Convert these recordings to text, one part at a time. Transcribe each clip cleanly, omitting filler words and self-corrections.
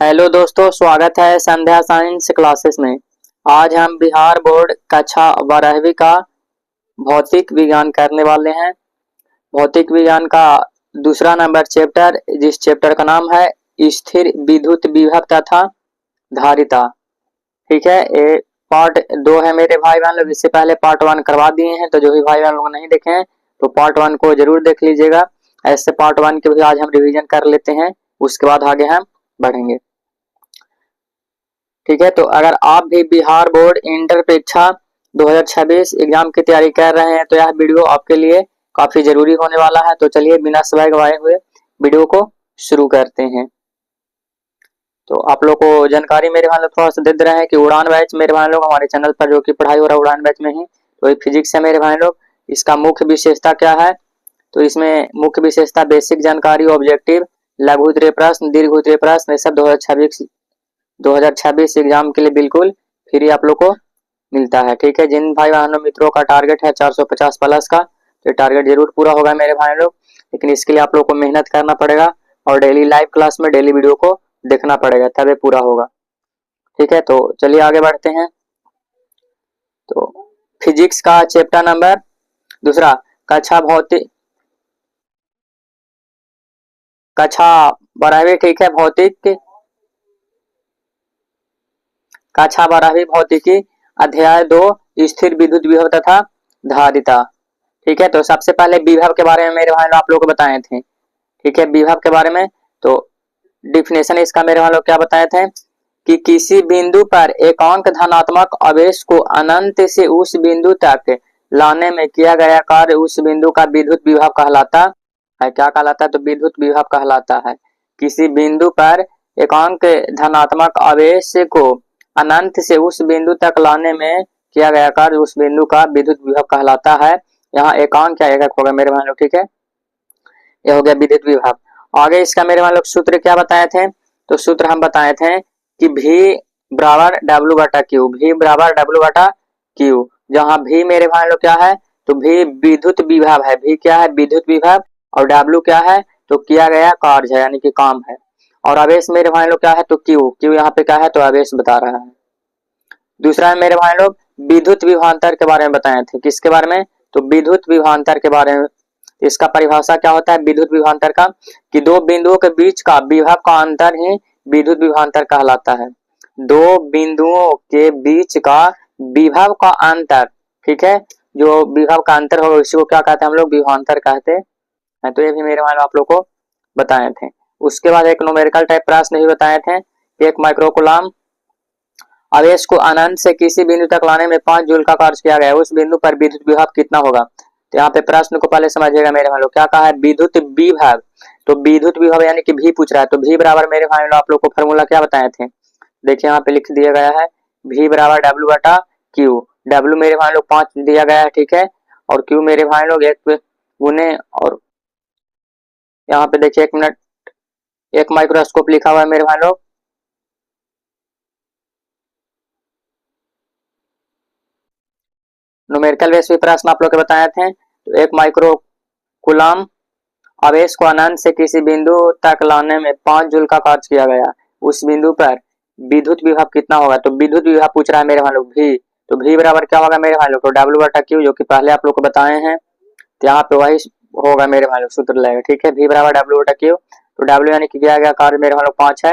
Hello दोस्तों, स्वागत है संध्या साइंस क्लासेस में। आज हम बिहार बोर्ड कक्षा 12वीं का भौतिक विज्ञान करने वाले हैं। भौतिक विज्ञान का दूसरा नंबर चैप्टर, जिस चैप्टर का नाम है स्थिर विद्युत विभव तथा धारिता। ठीक है, ये पार्ट 2 है मेरे भाई बहन लोग। इससे पहले पार्ट 1 करवा दिए हैं, तो जो भी भाई बहन लोग नहीं देखे हैं तो पार्ट 1 को जरूर देख लीजिएगा। ऐसे पार्ट 1 के भी आज हम रिवीजन कर लेते हैं, उसके बाद आगे हम बढ़ेंगे। ठीक है, तो अगर आप भी बिहार बोर्ड इंटर परीक्षा 2026 एग्जाम की तैयारी कर रहे हैं तो यह वीडियो आपके लिए काफी जरूरी होने वाला है। तो चलिए बिना समय गवाए हुए वीडियो को शुरू करते हैं। तो आप लोग को जानकारी मेरे भाई लोग थोड़ा सा दे दे रहे हैं कि उड़ान बैच मेरे भाई लोग हमारे चैनल पर जो कि पढ़ाई हो रहा है उड़ान बैच में ही, तो ये फिजिक्स है मेरे भाई लोग। इसका मुख्य विशेषता क्या है? तो इसमें मुख्य विशेषता बेसिक जानकारी, ऑब्जेक्टिव, लघु उत्तरीय प्रश्न, दीर्घ उत्तरीय प्रश्न, ये सब 2026 एग्जाम के लिए बिल्कुल फ्री आप लोग को मिलता है। ठीक है, जिन भाई बहनों मित्रों का टारगेट है 450 प्लस का, तो टारगेट जरूर पूरा होगा मेरे भाई लोग। लेकिन इसके लिए आप लोग को मेहनत करना पड़ेगा और डेली लाइव क्लास में डेली वीडियो को देखना पड़ेगा, तब ये पूरा होगा। ठीक है, तो चलिए आगे बढ़ते हैं। तो फिजिक्स का चैप्टर नंबर दूसरा, कक्षा भौतिक, कक्षा 12वीं। ठीक है, भौतिक कक्षा 12वीं भौतिकी, अध्याय 2, स्थिर विद्युत विभव तथा धारिता। ठीक है, तो सबसे पहले विभव के बारे में मेरे भाई आप लोग को बताए थे। ठीक है, विभव के बारे में तो डिफिनेशन इसका मेरे भाई लोग क्या बताए थे कि किसी बिंदु पर एकांक धनात्मक आवेश को अनंत से उस बिंदु तक लाने में किया गया कार्य उस बिंदु का विद्युत विभव कहलाता है। क्या कहलाता है? तो विद्युत विभव कहलाता है। किसी बिंदु पर एकांक धनात्मक आवेश को अनंत से उस बिंदु तक लाने में किया गया कार्य उस बिंदु का विद्युत विभव कहलाता है। यहाँ एकांक क्या एकक होगा मेरे भाई लोग। ठीक है, यह हो गया विद्युत विभव। आगे इसका मेरे भाई लोग सूत्र क्या बताए थे? तो सूत्र हम बताए थे कि V बराबर डब्ल्यू बटा क्यू, V बराबर डब्ल्यू बटा क्यू। जहाँ V मेरे भाई लोग क्या है? तो V विद्युत विभव है। V क्या है? विद्युत विभव। और W क्या है? तो किया गया कार्य है, यानी कि काम है। और आवेश मेरे भाई लोग क्या है? तो Q यहाँ पे क्या है? तो आवेश बता रहा है। दूसरा है मेरे भाई लोग विद्युत विभवांतर के बारे में बताए थे। किसके बारे में? तो विद्युत विभवांतर के बारे में। इसका परिभाषा क्या होता है विद्युत विभवांतर का? कि दो बिंदुओं के बीच का विभव का अंतर ही विद्युत विभवांतर कहलाता है। दो बिंदुओं के बीच का विभव का अंतर, ठीक है, जो विभव का अंतर होगा उसी को क्या कहते हैं हम लोग? विभवांतर कहते हैं। तो ये भी मेरे मान आप लोग को बताए थे। उसके बाद एक न्यूमेरिकल टाइप प्रश्न भी बताए थे। एक माइक्रोकुलाम आवेश को अनंत से किसी बिंदु तक लाने में 5 जूल का कार्य किया गया है, उस बिंदु पर विद्युत विभव कितना होगा? तो यहाँ पे प्रश्न को पहले समझिएगा मेरे भाई लोग। क्या कहा है? विद्युत विभव। तो विद्युत विभव यानी कि V पूछ रहा है, तो V बराबर मेरे भाई लोग आप लोग को फॉर्मूला क्या बताए थे? देखिए यहाँ पे लिख दिया गया है V बराबर डब्ल्यू बटा क्यू। डब्ल्यू मेरे भाई लोग 5 दिया गया है, ठीक है, और Q मेरे भाई लोग 1 गुने, और यहाँ पे देखिए 1 मिनट, एक माइक्रोस्कोप लिखा हुआ है मेरे भाई लोग। न्यूमेरिकल बेस पे प्रश्न आप लोग के बताए थे। तो एक माइक्रो कुलाम आवेश को अनंत से किसी बिंदु तक लाने में 5 जूल का कार्य किया गया, उस बिंदु पर विद्युत विभव कितना होगा? तो विद्युत विभव पूछ रहा है मेरे भाई लोग V। तो V बराबर क्या होगा मेरे भाई लोग? तो डब्ल्यू बटा क्यू, जो कि पहले आप लोग को बताए हैं। तो यहाँ पे वही होगा मेरे भाई लोग, सूत्र लगेगा। ठीक है, V बराबर डब्ल्यू बटा क्यू। तो डब्ल्यू यानी कि किया गया कार्य मेरे भाई लोग 5 है,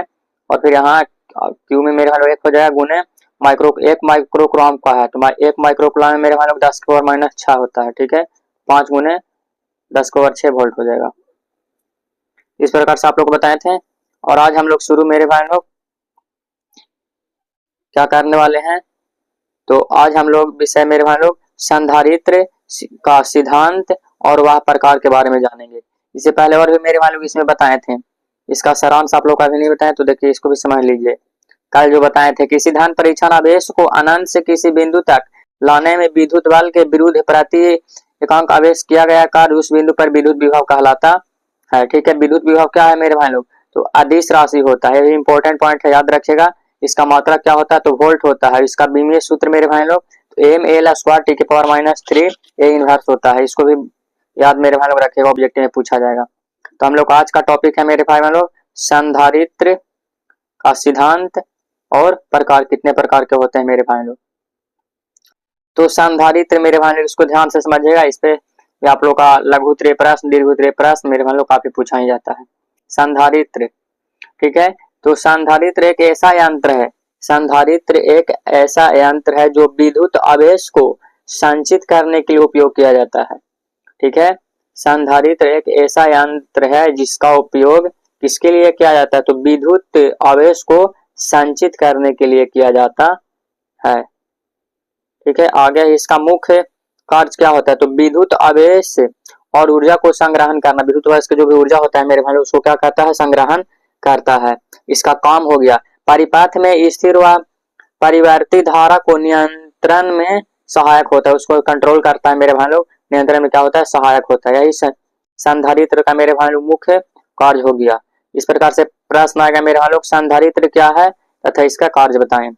और फिर यहाँ क्यू में मेरे भाई लोग 1 हो जाएगा गुने एक माइक्रोकुलाम का है, तो एक माइक्रोकुलाम में मेरे भाई लोग 10 की पावर -6 होता है। ठीक है, 5 गुने 10 की पावर 6 वोल्ट हो जाएगा। इस प्रकार से आप लोग को बताए थे। और आज हम लोग शुरू मेरे भाई लोग क्या करने वाले हैं? तो आज हम लोग विषय मेरे भाई लोग संधारित्र का सिद्धांत और वह प्रकार के बारे में जानेंगे। इससे पहले और भी मेरे भाई लोग इसमें बताए थे, इसका सारांश आप लोग का भी नहीं बताए, तो देखिए इसको भी समझ लीजिए। कल जो बताए थे कि सिद्धांत परीक्षण आवेश को अनंत से किसी बिंदु तक लाने में विद्युत बल के विरुद्ध प्रति एकांक आवेश किया गया कार्य उस बिंदु पर विद्युत विभव कहलाता है। ठीक है, विद्युत विभव क्या है मेरे भाई लोग? तो अदिश राशि होता है। ये इंपॉर्टेंट पॉइंट है, याद रखिएगा। इसका मात्रक क्या होता है? तो वोल्ट होता है। इसका बीमीय सूत्र मेरे भाई लोग तो एम एल स्क्वायर टी की पावर -3 ए इनवर्स होता है। इसको भी याद मेरे भाई लोग रखिएगा, ऑब्जेक्टिव में पूछा जाएगा। तो हम लोग आज का टॉपिक है मेरे भाई लोग संधारित्र का सिद्धांत और प्रकार, कितने प्रकार के होते हैं मेरे भाई लोग। तो संधारित्र मेरे भाई लोग इसको ध्यान से समझिएगा, इस पे आप लोग का लघु उत्तरीय प्रश्न, दीर्घ उत्तरीय प्रश्न मेरे भाई लोग काफी पूछा ही जाता है। संधारित्र, ठीक है। तो संधारित्र एक ऐसा यंत्र है, संधारित्र एक ऐसा यंत्र है जो विद्युत आवेश को संचित करने के लिए उपयोग किया जाता है, ठीक है। संधारित्र एक ऐसा यंत्र है जिसका उपयोग किसके लिए किया जाता है, तो विद्युत आवेश को संचित करने के लिए किया जाता है, ठीक है। आगे इसका मुख्य कार्य क्या होता है, तो विद्युत आवेश और ऊर्जा को संग्रहण करना। विद्युत आवेश का जो भी ऊर्जा होता है मेरे भाई उसको क्या करता है, संग्रहण करता है, इसका काम हो गया। परिपथ में स्थिर व परिवर्तित धारा को नियंत्रण में सहायक होता है, उसको कंट्रोल करता है मेरे भाई लोग, नियंत्रण में क्या होता है, सहायक होता है। यही संधारित्र का मेरे भाई लोग मुख्य कार्य हो गया। इस प्रकार से प्रश्न आएगा मेरे भाई लोग, संधारित्र क्या है तथा इसका कार्य बताएं,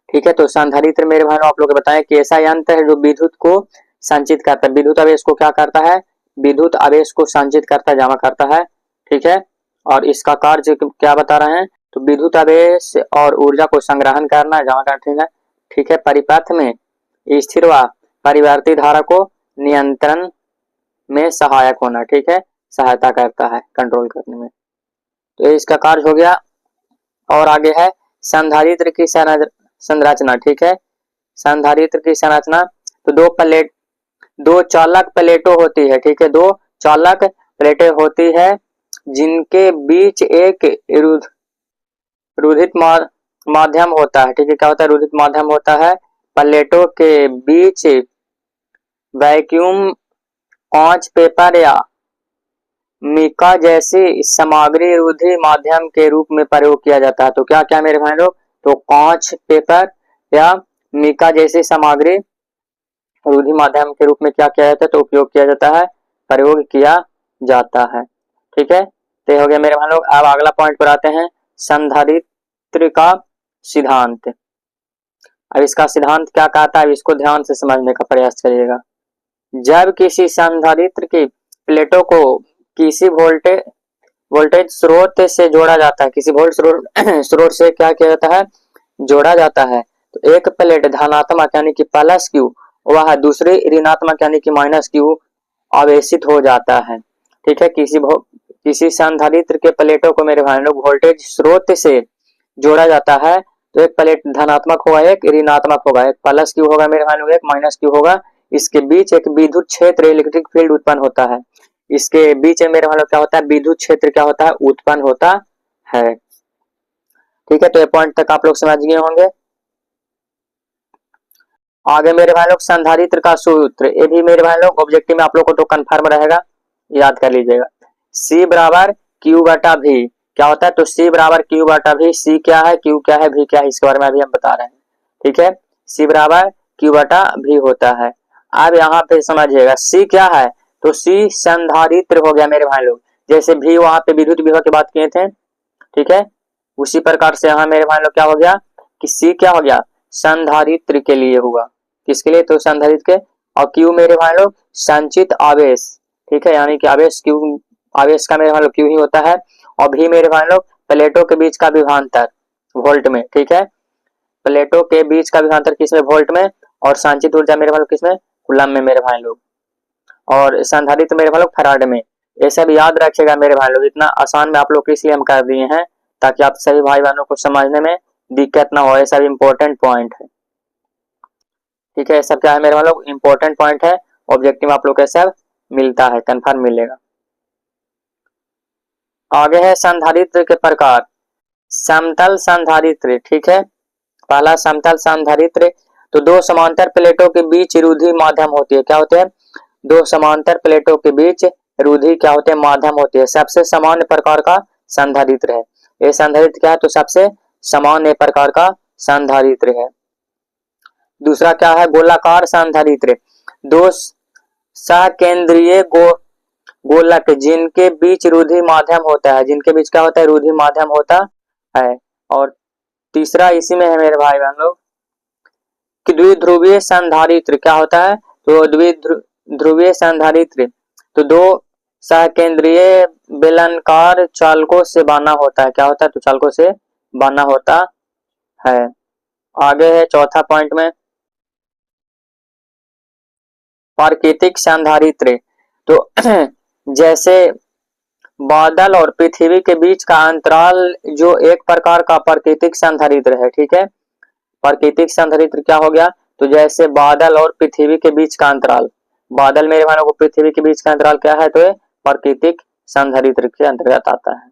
ठीक है। तो संधारित्र मेरे भाई लोग आप लोग बताएं कि ऐसा यंत्र है जो विद्युत को संचित करता है, विद्युत आवेश को क्या करता है, विद्युत आवेश को संचित करता है, जमा करता है, ठीक है। और इसका कार्य क्या बता रहे हैं, तो विद्युत आवेश और ऊर्जा को संग्रहण करना, जमा करना, ठीक है। परिपथ में स्थिर व परिवर्तित धारा को नियंत्रण में सहायक होना, ठीक है, सहायता करता है कंट्रोल करने में। तो इसका कार्य हो गया। और आगे है संधारित्र की संरचना, ठीक है। संधारित्र की संरचना, तो दो चालक प्लेटों होती है, ठीक है, दो चालक प्लेटें होती है जिनके बीच एक रुधित माध्यम होता है, ठीक है। क्या होता है, रुधित माध्यम होता है। प्लेटों के बीच वैक्यूम कांच, पेपर या मिका जैसी सामग्री रुधि माध्यम के रूप में प्रयोग किया जाता है। तो क्या क्या मेरे भाई लोग, तो कांच, पेपर या मिका जैसी सामग्री रुधि माध्यम के रूप में क्या किया जाता है, तो उपयोग किया जाता है, प्रयोग किया जाता है, ठीक है। तो हो गया मेरे भाई लोग। अब अगला पॉइंट पर आते हैं, संधारित्र का सिद्धांत। अब इसका सिद्धांत क्या कहता है, इसको ध्यान से समझने का प्रयास करिएगा। जब किसी संधारित्र की प्लेटों को किसी वोल्टेज स्रोत से जोड़ा जाता है, किसी वोल्टेज स्रोत से क्या किया जाता है, जोड़ा जाता है, तो एक प्लेट धनात्मक यानी कि प्लस क्यू, वह दूसरी ऋणात्मक यानी कि माइनस क्यू आवेशित हो जाता है, ठीक है। किसी संधारित्र के प्लेटों को मेरे भाई लोग वोल्टेज स्रोत से जोड़ा जाता है, तो एक प्लेट धनात्मक होगा, एक ऋणात्मक होगा, एक प्लस क्यू होगा मेरे भाई लोग, एक माइनस क्यू होगा। इसके बीच एक विद्युत क्षेत्र, इलेक्ट्रिक फील्ड उत्पन्न होता है। इसके बीच में मेरे भाई लोग क्या होता है, विद्युत क्षेत्र क्या होता है, उत्पन्न होता है, ठीक है। तो ये पॉइंट तक आप लोग समझ गए होंगे। आगे मेरे भाई लोग संधारित्र का सूत्र, ये भी मेरे भाई लोग ऑब्जेक्टिव में आप लोग को तो कंफर्म रहेगा, याद कर लीजिएगा। C बराबर Q बटा V, क्या होता है, तो C बराबर Q बटा V। C क्या है, Q क्या है, V क्या है, इसके बारे में अभी हम बता रहे हैं, ठीक है। C बराबर Q बटा V होता है। अब यहाँ पे समझिएगा C क्या है, तो C संधारित्र हो गया मेरे भाई लोग। जैसे V वहां पे विद्युत विभव की बात किए थे, ठीक है, उसी प्रकार से यहाँ मेरे भाई लोग क्या हो गया कि C क्या हो गया, संधारित्र के लिए हुआ, किसके लिए, तो संधारित्र के। और Q मेरे भाई लोग संचित आवेश, ठीक है, यानी कि आवेश Q, आवेश का मेरे भाई लोग Q ही होता है। और V मेरे भाई लोग प्लेटों के बीच का विभवांतर वोल्ट में, ठीक है, प्लेटों के बीच का विभवांतर किसमें, वोल्ट में। और संचित ऊर्जा मेरे भाई लोग किसमें, कूलम में मेरे भाई लोग। और संधारित्र मेरे भाई लोग फैराड में। ये सब याद रखिएगा मेरे भाई लोग, इतना आसान में आप लोग इसलिए हम कर दिए हैं ताकि आप सभी भाई बहनों को समझने में दिक्कत ना हो। ये सब इम्पोर्टेंट पॉइंट है, ठीक है। ये सब क्या है मेरे भाई लोग, इम्पोर्टेंट पॉइंट है, ऑब्जेक्टिव आप लोग को सब मिलता है, कंफर्म मिलेगा। आगे है संधारित्र के प्रकार। समतल संधारित्र, ठीक है, पहला समतल संधारित्र, तो दो समांतर प्लेटों के बीच रुधि माध्यम होती है, क्या होते हैं, दो समांतर प्लेटों के बीच रुधि क्या होते हैं, माध्यम होती है। सबसे सामान्य प्रकार का संधारित्र है ये। संधारित्र क्या है, तो सबसे सामान्य प्रकार का संधारित्र है। दूसरा क्या है, गोलाकार संधारित्र, दो सकेंद्रीय गोलक जिनके बीच रुधि माध्यम होता है, जिनके बीच क्या होता है, रुधि माध्यम होता है। और तीसरा इसी में है मेरे भाई बहन लोग कि द्विध्रुवीय संधारित्र, क्या होता है, तो द्विध्रुवीय संधारित्र, तो दो सकेंद्रीय बेलनाकार चालकों से बना होता है, क्या होता है, तो चालकों से बना होता है। आगे है चौथा पॉइंट में प्राकृतिक संधारित्र। तो जैसे बादल और पृथ्वी के बीच का अंतराल जो एक प्रकार का प्राकृतिक संधारित्र है, ठीक है। प्राकृतिक संधारित्र क्या हो गया, तो जैसे बादल और पृथ्वी के बीच का अंतराल, बादल मेरे भाइयों को पृथ्वी के बीच का अंतराल क्या है, तो ये प्राकृतिक संधारित्र के अंतर्गत आता है।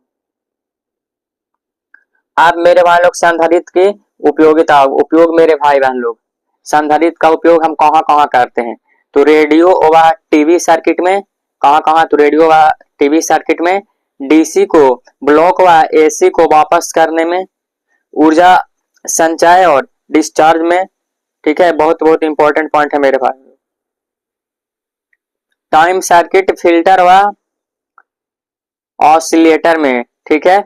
अब मेरे भाई लोग संधारित्र की उपयोगिता, उपयोग मेरे भाई बहन लोग, संधारित्र का उपयोग हम कहाँ कहाँ करते हैं, तो रेडियो व टीवी सर्किट में, कहाँ कहाँ, तो रेडियो व टीवी सर्किट में, डीसी को ब्लॉक व एसी को वापस करने में, ऊर्जा संचय और डिस्चार्ज में, ठीक है। बहुत बहुत इंपॉर्टेंट पॉइंट है मेरे भाई। टाइम सर्किट फिल्टर व ऑसिलेटर में, ठीक है।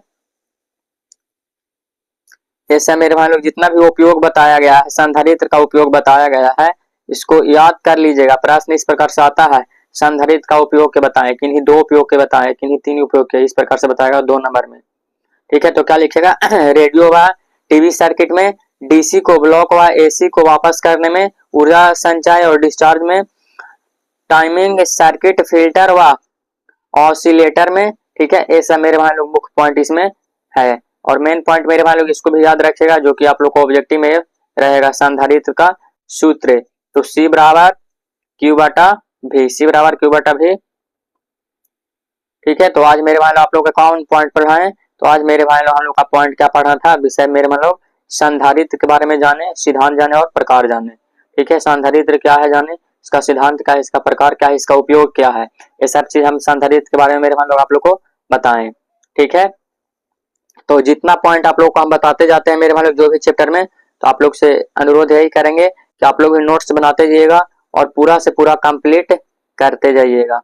ऐसा मेरे भाई लोग जितना भी उपयोग बताया गया है, संधारित्र का उपयोग बताया गया है, इसको याद कर लीजिएगा। प्रश्न इस प्रकार से आता है, संधारित्र का उपयोग के बताएं, किन्हीं दो उपयोग के बताएं, किन्हीं तीन उपयोग के, इस प्रकार से बताएगा 2 नंबर में, ठीक है। तो क्या लिखेगा, रेडियो व टीवी सर्किट में, डीसी को ब्लॉक व एसी को वापस करने में, ऊर्जा संचय और डिस्चार्ज में, टाइमिंग सर्किट फिल्टर व ऑसिलेटर में, ठीक है। ऐसा मेरे भाई लोग मुख्य पॉइंट इसमें है। और मेन पॉइंट मेरे भाई लोग इसको भी याद रखिएगा, जो कि आप लोग को ऑब्जेक्टिव में रहेगा, संधारित्र का सूत्र। तो C बराबर Q बटा V, C बराबर Q बटा V, ठीक है। तो आज मेरे भाई लोग आप लोग का कौन पॉइंट पढ़ा है, तो आज मेरे भाई लोग हम लोग का पॉइंट क्या पढ़ना था, विषय मेरे भाई लोग संधारित्र के बारे में जाने, सिद्धांत जाने और प्रकार जाने, ठीक है। संधारित्र क्या है जाने, इसका सिद्धांत क्या है, इसका प्रकार क्या है, इसका उपयोग क्या है, ये सब चीज हम संधारित्र के बारे में मेरे भाई लोग आप लोग को बताएं, ठीक है। तो जितना पॉइंट आप लोग को हम बताते जाते हैं मेरे भाई लोग जो भी चैप्टर में, तो आप लोग से अनुरोध यही करेंगे कि आप लोग भी नोट्स बनाते जाइएगा और पूरा से पूरा कंप्लीट करते जाइएगा।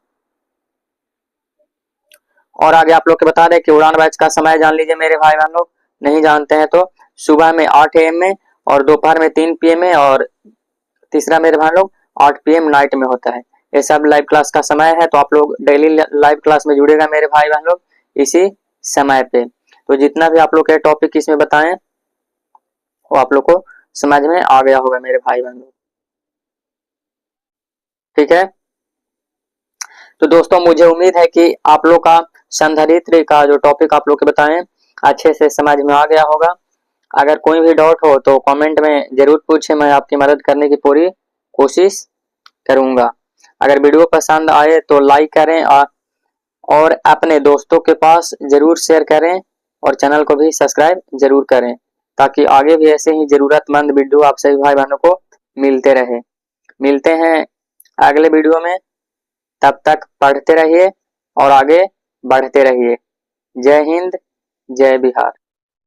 और आगे आप लोग के बता दें कि उड़ान बैच का समय जान लीजिए मेरे भाई बहन लोग, नहीं जानते हैं तो सुबह में 8 AM में, और दोपहर में 3 PM में, और तीसरा मेरे भाई लोग 8 PM नाइट में होता है। ये सब लाइव क्लास का समय है, तो आप लोग डेली लाइव क्लास में जुड़ेगा मेरे भाई बहन लोग इसी समय पे। तो जितना भी आप लोग के टॉपिक इसमें बताएं वो आप लोग को समझ में आ गया होगा मेरे भाई बहन लोग, ठीक है। तो दोस्तों मुझे उम्मीद है कि आप लोग का संधारित्र का जो टॉपिक आप लोग के बताएं अच्छे से समझ में आ गया होगा। अगर कोई भी डाउट हो तो कमेंट में जरूर पूछें, मैं आपकी मदद करने की पूरी कोशिश करूंगा। अगर वीडियो पसंद आए तो लाइक करें और अपने दोस्तों के पास जरूर शेयर करें, और चैनल को भी सब्सक्राइब जरूर करें, ताकि आगे भी ऐसे ही जरूरतमंद वीडियो आप सभी भाई बहनों को मिलते रहे। मिलते हैं अगले वीडियो में, तब तक पढ़ते रहिए और आगे बढ़ते रहिए। जय हिंद, जय बिहार।